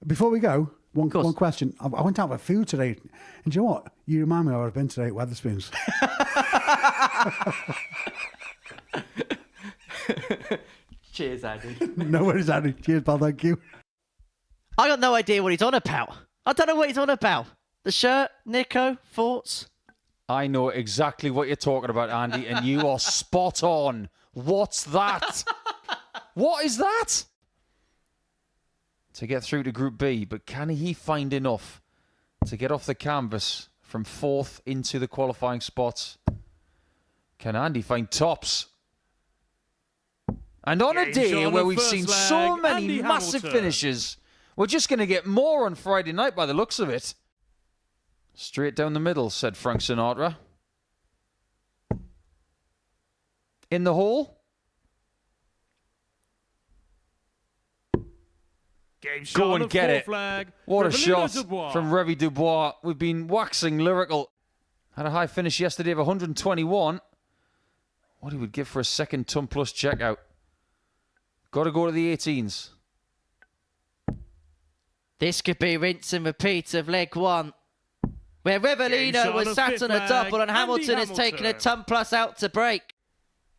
Before we go, one question. I went out for food today, and do you know what? You remind me of where I've been today at Wetherspoons. Cheers, Andy. No worries, Andy. Cheers, pal. Thank you. I got no idea what he's on about. I don't know what he's on about. The shirt, Nico, thoughts? I know exactly what you're talking about, Andy, and you are spot on. What's that? What is that? To get through to Group B, but can he find enough to get off the canvas from 4th into the qualifying spots? Can Andy find tops? And on a day where we've seen so many massive finishes, we're just going to get more on Friday night by the looks of it. Straight down the middle, said Frank Sinatra. In the hole. Go and get it. What a shot from Revy Dubois. We've been waxing lyrical. Had a high finish yesterday of 121. What he would give for a second ton plus checkout. Got to go to the 18s. This could be rinse and repeat of leg 1. Where Rivellino was sat on a double and Hamilton has taken a ton plus out to break.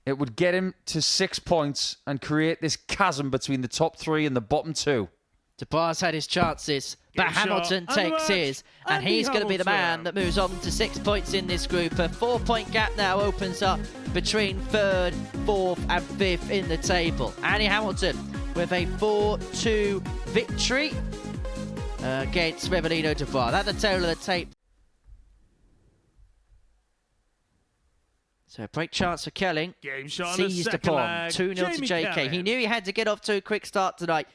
It would get him to 6 points and create this chasm between the top 3 and the bottom 2. Dubois had his chances, but Hamilton takes his, and he's going to be the man that moves on to 6 points in this group. A 4-point gap now opens up between 3rd, 4th and 5th in the table. Andy Hamilton with a 4-2 victory against Rivellino Dubois. That's the total of the tape. So a break chance for Kelling. Seized upon 2-0 to JK. He knew he had to get off to a quick start tonight.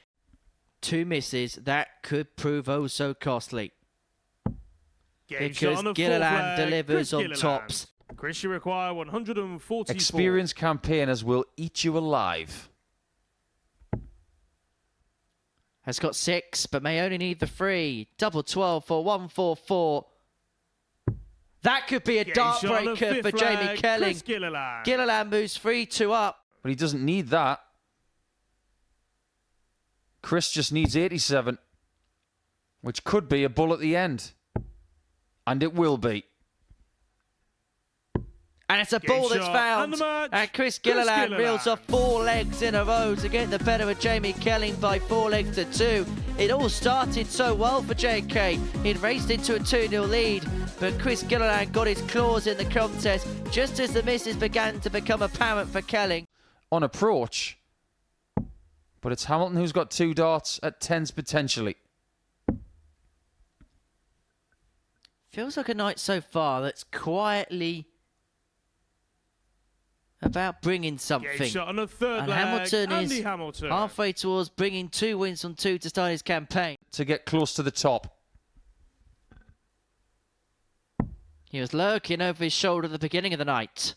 2 misses, that could prove oh so costly. Because Gilliland delivers on tops. Chris, you require 144. Experienced campaigners will eat you alive. Has got 6, but may only need the 3. Double 12 for 144. That could be a dart breaker for Jamie Kelling. Gilliland moves 3-2 up. But he doesn't need that. Chris just needs 87, which could be a bull at the end. And it will be. And it's a ball that's found. And Chris Gilliland reels off 4 legs in a row to get the better of Jamie Kelling by 4 legs to 2. It all started so well for JK. He'd raced into a 2-0 lead, but Chris Gilliland got his claws in the contest just as the misses began to become apparent for Kelling. On approach. But it's Hamilton who's got 2 darts at 10s potentially. Feels like a night so far that's quietly about bringing something. And Hamilton is halfway towards bringing 2 wins on 2 to start his campaign. To get close to the top. He was lurking over his shoulder at the beginning of the night.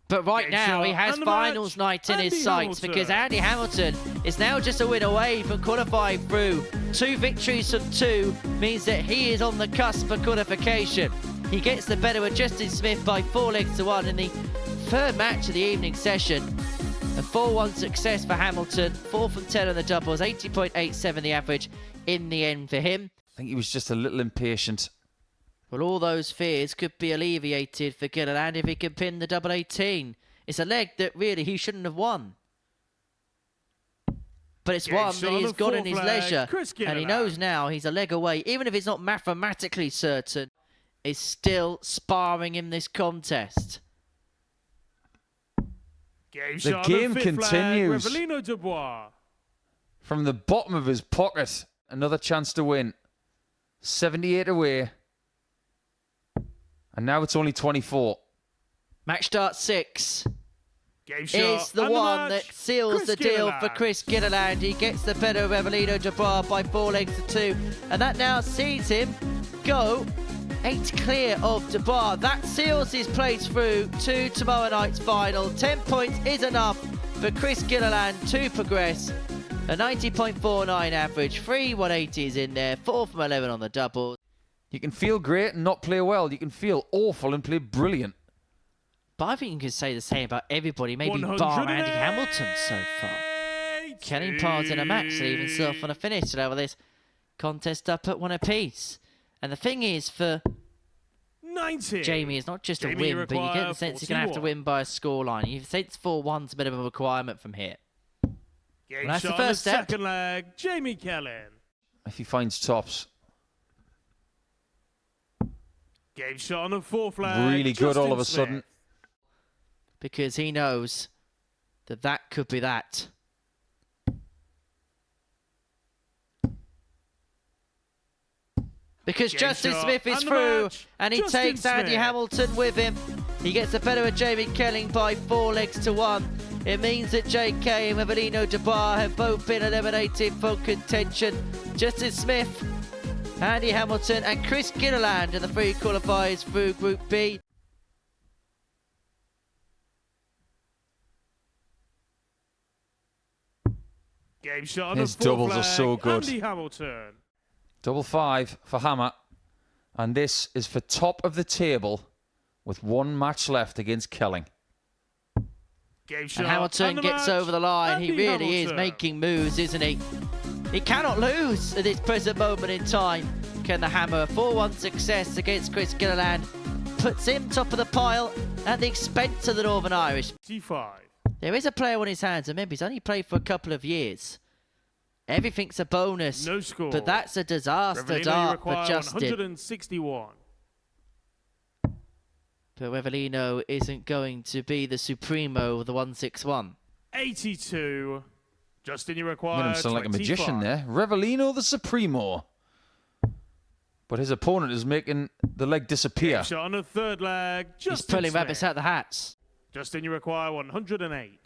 But right now, he has finals night in his sights because Andy Hamilton is now just a win away from qualifying through. 2 victories from 2 means that he is on the cusp of qualification. He gets the better of Justin Smith by 4 legs to 1 in the 3rd match of the evening session. A 4-1 success for Hamilton. 4 from 10 on the doubles, 80.87 the average in the end for him. I think he was just a little impatient. Well, all those fears could be alleviated for Gilliland if he can pin the double 18. It's a leg that really he shouldn't have won. But it's one that he's got in his leisure. And he knows now he's a leg away, even if it's not mathematically certain, is still sparring in this contest. The game continues. From the bottom of his pocket, another chance to win. 78 away. And now it's only 24. Match start 6 is the one that seals the deal for Chris Gilliland. He gets the better of Rivellino Dubois by 4 legs to 2. And that now sees him go 8 clear of Dubois. That seals his place through to tomorrow night's final. 10 points is enough for Chris Gilliland to progress. A 90.49 average, 3 180s in there, 4 from 11 on the doubles. You can feel great and not play well. You can feel awful and play brilliant. But I think you can say the same about everybody, maybe bar Andy Hamilton so far. Kelling Parr's in a match, leaving himself on a finish today with this contest up at 1 apiece. And the thing is, for 90. Jamie, it's not just a win, but you get the sense he's going to have to win by a scoreline. You sense 4-1's a bit of a requirement from here. Game that's the shot first on the step. second leg, Jamie Kelling. If he finds tops, Game shot on the fourth leg. really good Justin all of a Smith. sudden. Because he knows that that could be that. Because Game Justin shot Smith is and the through, match, and he Justin takes Andy Smith. Hamilton with him. He gets the better of Jamie Kelling by 4 legs to 1. It means that JK and Rivellino Dubois have both been eliminated from contention. Justin Smith, Andy Hamilton, and Chris Gilliland are the 3 qualifiers through Group B. Game shot on His the fourth doubles are leg, so good. Andy Hamilton. Double 5 for Hammer. And this is for top of the table with 1 match left against Kelling. Game shot And Hamilton and the gets match, over the line. He Andy really is Hamilton. making moves, isn't he? He cannot lose at this present moment in time. Can the Hammer? A 4-1 success against Chris Gilliland puts him top of the pile at the expense of the Northern Irish. T5. There is a player on his hands. Remember, he's only played for a couple of years. Everything's a bonus. No score. But that's a disaster Rivellino, you dart for require Justin. 161. But Rivellino isn't going to be the Supremo of the 161. 82. Justin, you Made require him sound like a magician 25. there. Revellino the Supremo. But his opponent is making the leg disappear. Game shot on the third leg, Justin He's pulling Smith. rabbits out the hats. Justin, you require 108.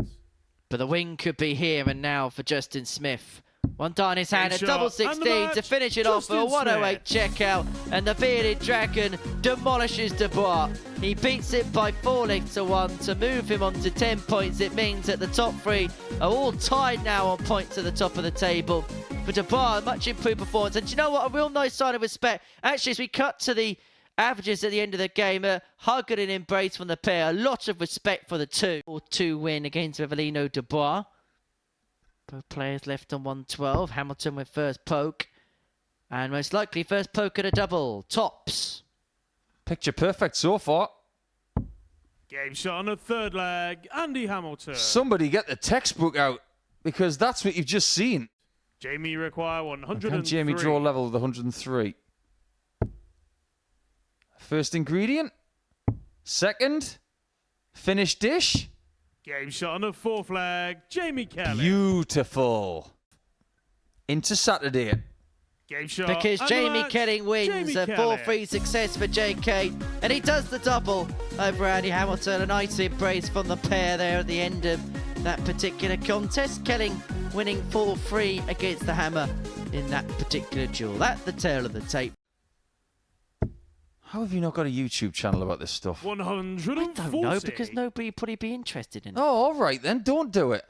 But the win could be here and now for Justin Smith. One dart in his hand, a shot double and the 16 to match, finish it off for a Justin 108 checkout. And the bearded dragon demolishes Dubois. He beats it by 4 legs to 1 to move him on to 10 points. It means that the top 3 are all tied now on points at the top of the table. For Dubois, a much improved performance. And do you know what? A real nice sign of respect. Actually, as we cut to the averages at the end of the game, a hug and an embrace from the pair. A lot of respect for the 2-2 win against Rivellino Dubois. Both players left on 112. Hamilton with first poke. And most likely first poke at a double. Tops. Picture perfect so far. Game shot on the third leg, Andy Hamilton. Somebody get the textbook out, because that's what you've just seen. Jamie, you require 103. Can Jamie draw level with 103? First ingredient. Second. Finished dish. Game shot on the fourth leg, Jamie Kelly. Beautiful. Into Saturday. Game shot Because and Jamie the match, Kelling wins Jamie a Kelly. 4-3 success for JK. And he does the double over Andy Hamilton. A nice embrace from the pair there at the end of that particular contest. Kelling winning 4-3 against the Hammer in that particular duel. That's the tail of the tape. How have you not got a YouTube channel about this stuff? 140. I don't know, because nobody would probably be interested in it. Oh, all right then. Don't do it.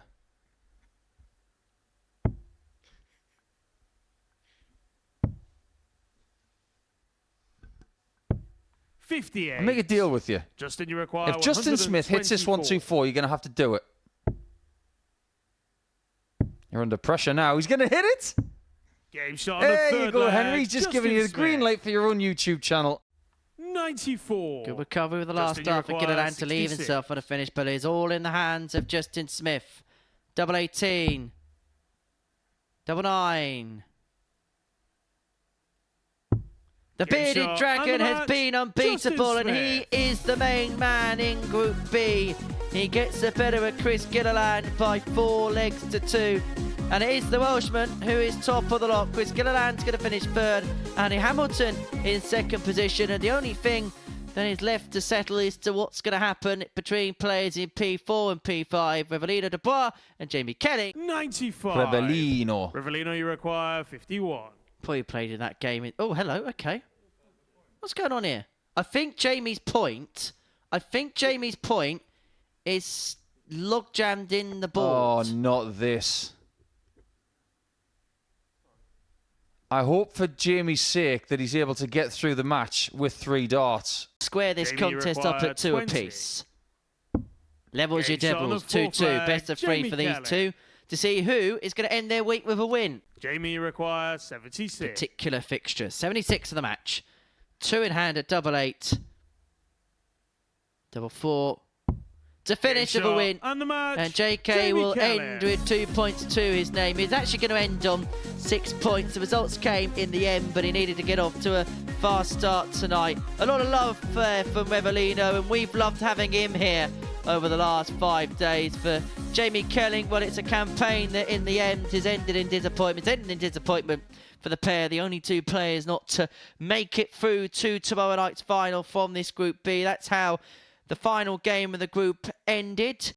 $58. I'll make a deal with you. Justin, you require If Justin Smith hits this 124, you're going to have to do it. You're under pressure now. He's going to hit it. Game shot on the There third you go, leg, Henry. He's just Justin giving you the Smith. green light for your own YouTube channel. 94. Good recovery with the last Justin, you start for require Gilliland to leave 66. himself on a finish, but it's all in the hands of Justin Smith. Double 18. Double 9. The Game bearded shot dragon and the has match, been unbeatable, and Justin he Smith. is the main man in Group B. He gets the better of Chris Gilliland by 4 legs to 2. And it is the Welshman who is top of the lot. Chris Gilliland's going to finish third. Andy Hamilton in second position. And the only thing that is left to settle is to what's going to happen between players in P4 and P5. Rivellino Dubois and Jamie Kelly. 95. Rebellino. Rivellino, you require 51. Probably played in that game. Oh, hello. Okay. What's going on here? I think Jamie's point is log jammed in the board. Oh, not this. I hope for Jamie's sake that he's able to get through the match with 3 darts. Square this Jamie, you contest up require at 2 20. apiece. Levels your Devils 2-2. Best of 3 for these two to see who is going to end their week with a win. Jamie requires 76. Particular fixture. 76 of the match. 2 in hand at double 8. Double 4. To finish with a win. And JK Jamie will Kelly. end with 2 points to his name. He's actually going to end on 6 points. The results came in the end, but he needed to get off to a fast start tonight. A lot of love from Revelino, and we've loved having him here over the last 5 days. For Jamie Kelling, well, it's a campaign that in the end has ended in disappointment. It's ended in disappointment for the pair, the only 2 players not to make it through to tomorrow night's final from this Group B. That's how the final game of the group ended.